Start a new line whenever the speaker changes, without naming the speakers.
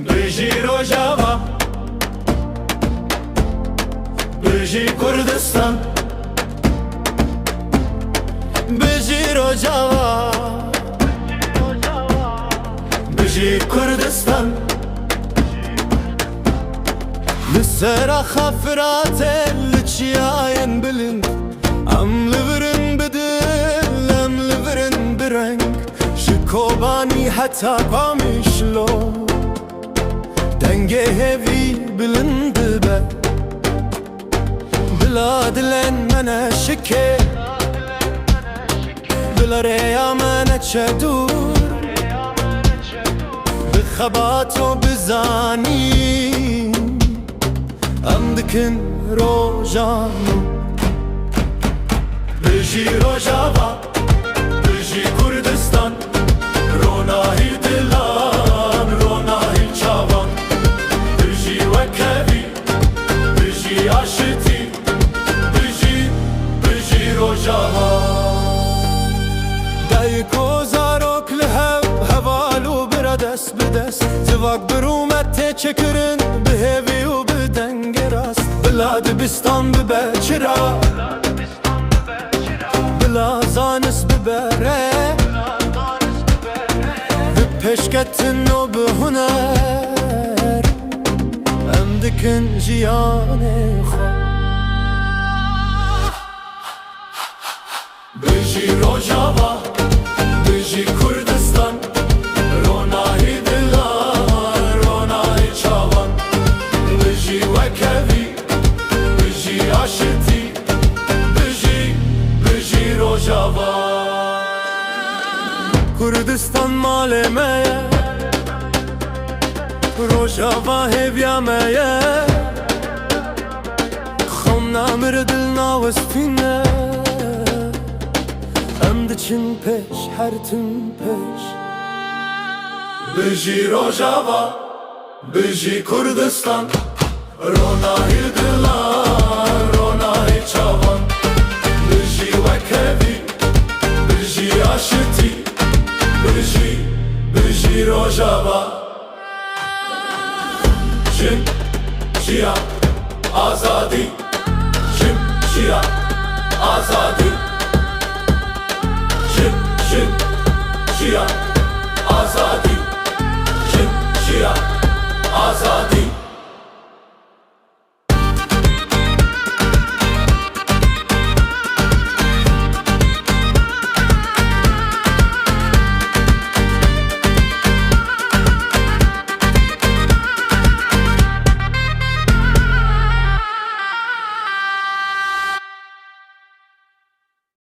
بژی روجاوا بژی کردستان بژی روجاوا بژی کردستان لسرا خفرات لچیاین بلند ام لبرن بدل ام لبرن برنگ شکوبانی حتی قامیشلو دنگه هوی بلند به بلاد لن منه شکه بلا ریا منه چدور بخبات و بزانی ام دکن روژانو بژی روجاوا بژی کردستان روناهی دلان روناهی چاوان بژی وکوی بژی آشتی بژی روجاوا دایکو زاروک لهو هوالو برا دست بدست زواک برومت چکرن بهوی و بدنگ راست بلا دبستان ببچرا بلا زانس ببره بپشکتن و بهنر ام دکن جیان خود بژی روجاوا بژی کردستان روناهی دلان روناهی چاوان بژی وکوی بژی آشتی بژی روجاوا کردستان مال میه روجاوا هویا میه خون نامر دل ناوستینه ام دچن پیش هر تن پیش بژی روجاوا بژی کردستان روناهی دلان روناهی چاوان بژی وکوی بژی آشتی بژی روجاوا جن جیا آزادی جن جیا آزادی جن جیا